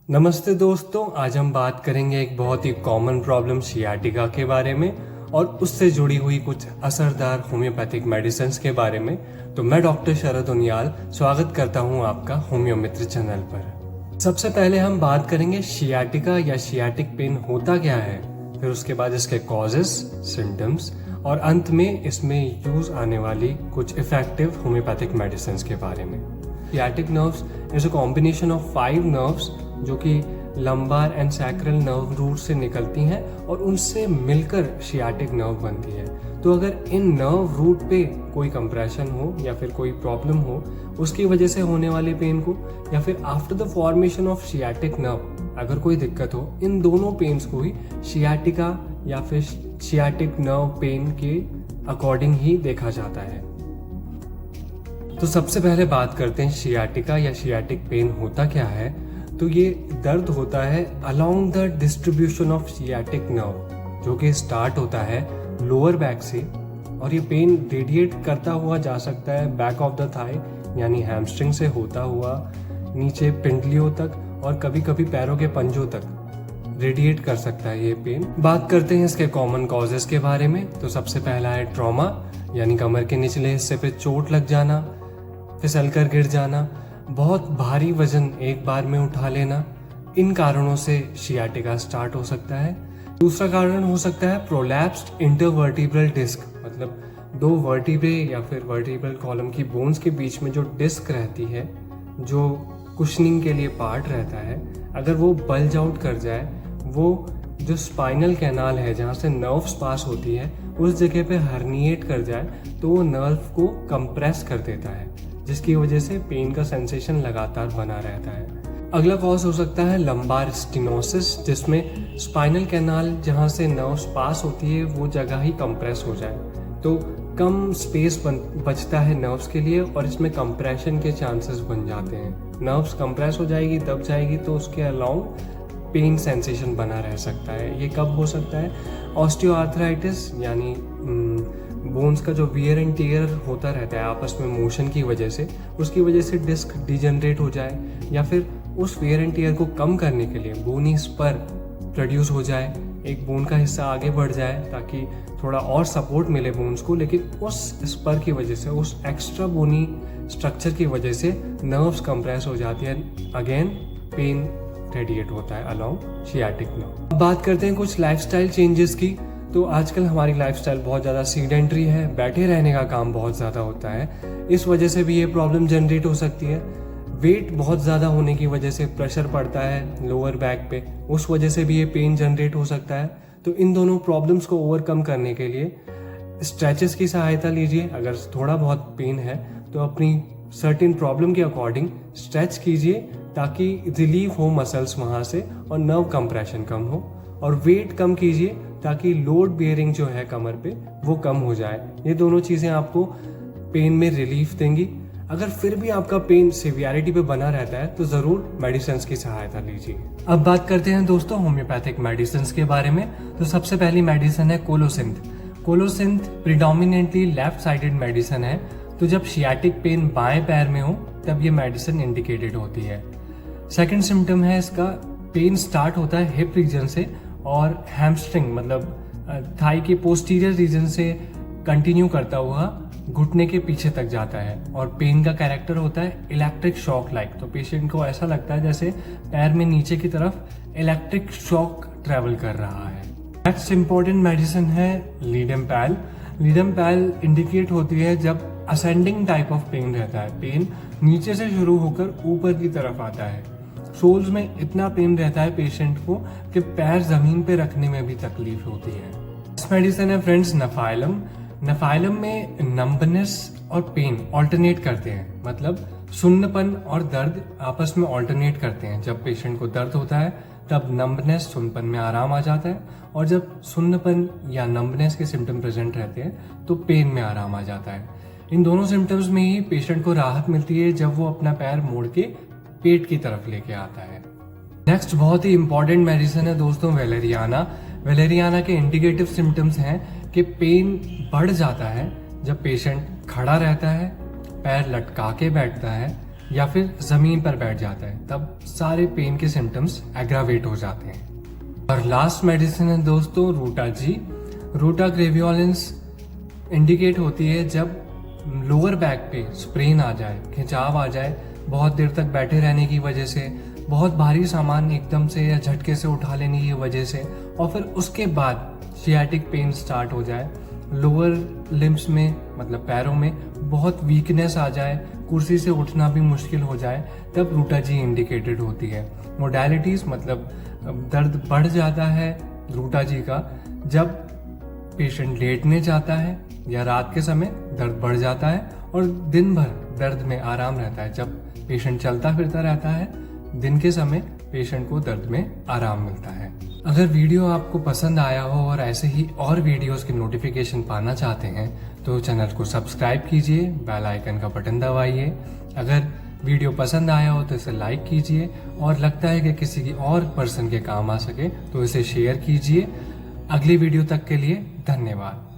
नमस्ते दोस्तों, आज हम बात करेंगे एक बहुत ही कॉमन प्रॉब्लम सियाटिका के बारे में और उससे जुड़ी हुई कुछ असरदार होम्योपैथिक मेडिसिन के बारे में। तो मैं डॉक्टर शरद उनियाल स्वागत करता हूं आपका होम्यो मित्र चैनल पर। सबसे पहले हम बात करेंगे सियाटिका या सियाटिक पेन होता क्या है, फिर उसके बाद इसके कॉजेस, सिम्टम्स और अंत में इसमें यूज आने वाली कुछ इफेक्टिव होम्योपैथिक मेडिसिन के बारे में। Sciatic nerves is a combination of 5 nerves जो कि lumbar and sacral nerve root से निकलती हैं और उनसे मिलकर सियाटिक नर्व बनती है। तो अगर इन नर्व रूट पे कोई कंप्रेशन हो या फिर कोई प्रॉब्लम हो, उसकी वजह से होने वाले पेन को, या फिर after the formation of sciatic nerve अगर कोई दिक्कत हो, इन दोनों पेन्स को ही सियाटिका या फिर सियाटिक नर्व पेन के अकॉर्डिंग ही देखा जाता है। तो सबसे पहले बात करते हैं सियाटिका या सियाटिक पेन होता क्या है। तो ये दर्द होता है along the distribution of sciatic nerve, जो कि स्टार्ट होता है लोअर बैक से, और ये पेन रेडिएट करता हुआ जा सकता है बैक ऑफ द थाई यानी हैमस्ट्रिंग से होता हुआ नीचे पिंडलियों तक और कभी कभी पैरों के पंजों तक रेडिएट कर सकता है ये पेन। बात करते हैं इसके कॉमन कॉजेस के बारे में। तो सबसे पहला है ट्रॉमा, यानी कमर के निचले हिस्से पे चोट लग जाना, फिसल कर गिर जाना, बहुत भारी वजन एक बार में उठा लेना। इन कारणों से सियाटिका स्टार्ट हो सकता है। दूसरा कारण हो सकता है प्रोलैप्स्ड इंटरवर्टिब्रल डिस्क, मतलब दो वर्टिब्रे या फिर वर्टिब्रल कॉलम की बोन्स के बीच में जो डिस्क रहती है, जो कुशनिंग के लिए पार्ट रहता है, अगर वो बल्ज आउट कर जाए, वो जो स्पाइनल कैनाल है जहाँ से नर्व्स पास होती है उस जगह पे हर्निएट कर जाए, तो वो नर्व को कंप्रेस कर देता है, जिसकी वजह से पेन का सेंसेशन लगातार बना रहता है। अगला कॉज हो सकता है लंबार स्टेनोसिस, जिसमें स्पाइनल कैनाल जहाँ से नर्व्स पास होती है वो जगह ही कंप्रेस हो जाए, तो कम स्पेस बचता है नर्व्स के लिए और इसमें कंप्रेशन के चांसेस बन जाते हैं। नर्व्स कंप्रेस हो जाएगी, दब जाएगी, तो उसके अलाउंग पेन सेंसेशन बना रह सकता है। ये कब हो सकता है? ऑस्टियोआर्थराइटिस यानी बोन्स का जो वियर एंड टियर होता रहता है आपस में मोशन की वजह से, उसकी वजह से डिस्क डिजनरेट हो जाए, या फिर उस वियर एंड टियर को कम करने के लिए बोनी स्पर प्रोड्यूस हो जाए, एक बोन का हिस्सा आगे बढ़ जाए ताकि थोड़ा और सपोर्ट मिले बोन्स को, लेकिन उस स्पर की वजह से, उस एक्स्ट्रा बोनी स्ट्रक्चर की वजह से नर्व्स कंप्रेस हो जाती है, अगेन पेन रेडिएट होता है अलोंग सियाटिक नर्व। बात करते हैं कुछ लाइफस्टाइल चेंजेस की। तो आजकल हमारी लाइफस्टाइल बहुत ज़्यादा सीडेंट्री है, बैठे रहने का काम बहुत ज़्यादा होता है, इस वजह से भी ये प्रॉब्लम जनरेट हो सकती है। वेट बहुत ज़्यादा होने की वजह से प्रेशर पड़ता है लोअर बैक पे, उस वजह से भी ये पेन जनरेट हो सकता है। तो इन दोनों प्रॉब्लम्स को ओवरकम करने के लिए स्ट्रेचेस की सहायता लीजिए। अगर थोड़ा बहुत पेन है तो अपनी सर्टेन प्रॉब्लम के अकॉर्डिंग स्ट्रेच कीजिए ताकि रिलीफ हो मसल्स वहाँ से और नर्व कंप्रेशन कम हो, और वेट कम कीजिए ताकि लोड बेयरिंग जो है कमर पे वो कम हो जाए। ये दोनों चीज़ें आपको पेन में रिलीफ देंगी। अगर फिर भी आपका पेन सिवियरिटी पे बना रहता है तो ज़रूर मेडिसिन की सहायता लीजिए। अब बात करते हैं दोस्तों होम्योपैथिक मेडिसिन के बारे में। तो सबसे पहली मेडिसिन है colocynth. Colocynth predominantly left sided medicine है, तो जब सियाटिक पेन बाएं पैर में हो तब ये मेडिसिन इंडिकेटेड होती है। सेकेंड सिम्टम है इसका, पेन स्टार्ट होता है हिप रीजन से और हैमस्ट्रिंग मतलब थाई के पोस्टीरियर रीजन से कंटिन्यू करता हुआ घुटने के पीछे तक जाता है, और पेन का कैरेक्टर होता है इलेक्ट्रिक शॉक लाइक। तो पेशेंट को ऐसा लगता है जैसे पैर में नीचे की तरफ इलेक्ट्रिक शॉक ट्रेवल कर रहा है। नेक्स्ट इंपॉर्टेंट मेडिसिन है लीडेम्पैल। लीडेम्पैल इंडिकेट होती है जब असेंडिंग टाइप ऑफ पेन रहता है, पेन नीचे से शुरू होकर ऊपर की तरफ आता है। सोल्स में इतना पेन रहता है पेशेंट को कि पैर जमीन पे रखने में भी तकलीफ होती है। इस मेडिसिन है फ्रेंड्स नफाइलम। नफाइलम में नंबनेस और पेन ऑल्टरनेट करते हैं, मतलब सुन्नपन और दर्द आपस में ऑल्टरनेट करते हैं। जब पेशेंट को दर्द होता है तब नंबनेस, सुन्नपन में आराम आ जाता है, और जब सुन्नपन या नंबनेस के सिम्टम प्रेजेंट रहते हैं तो पेन में आराम आ जाता है। इन दोनों सिम्टम्स में ही पेशेंट को राहत मिलती है जब वो अपना पैर मोड़ के पेट की तरफ लेके आता है। नेक्स्ट बहुत ही इंपॉर्टेंट मेडिसिन है दोस्तों वेलेरियाना। वेलेरियाना के इंडिकेटिव सिम्टम्स हैं कि पेन बढ़ जाता है जब पेशेंट खड़ा रहता है, पैर लटका के बैठता है, या फिर ज़मीन पर बैठ जाता है, तब सारे पेन के सिम्टम्स एग्रावेट हो जाते हैं। और लास्ट मेडिसिन है दोस्तों रूटा जी। रूटा ग्रेवियोलेंस इंडिकेट होती है जब लोअर बैक पे स्प्रेन आ जाए, खिंचाव आ जाए, बहुत देर तक बैठे रहने की वजह से, बहुत भारी सामान एकदम से या झटके से उठा लेने की वजह से, और फिर उसके बाद सियाटिक पेन स्टार्ट हो जाए, लोअर लिम्स में मतलब पैरों में बहुत वीकनेस आ जाए, कुर्सी से उठना भी मुश्किल हो जाए, तब रूटा जी इंडिकेटेड होती है। मोडालिटीज मतलब दर्द बढ़ जाता है रूटा जी का जब पेशेंट लेटने जाता है या रात के समय दर्द बढ़ जाता है, और दिन भर दर्द में आराम रहता है। जब पेशेंट चलता फिरता रहता है दिन के समय पेशेंट को दर्द में आराम मिलता है। अगर वीडियो आपको पसंद आया हो और ऐसे ही और वीडियोस की नोटिफिकेशन पाना चाहते हैं तो चैनल को सब्सक्राइब कीजिए, बेल आइकन का बटन दबाइए। अगर वीडियो पसंद आया हो तो इसे लाइक कीजिए, और लगता है कि किसी की और पर्सन के काम आ सके तो इसे शेयर कीजिए। अगली वीडियो तक के लिए धन्यवाद।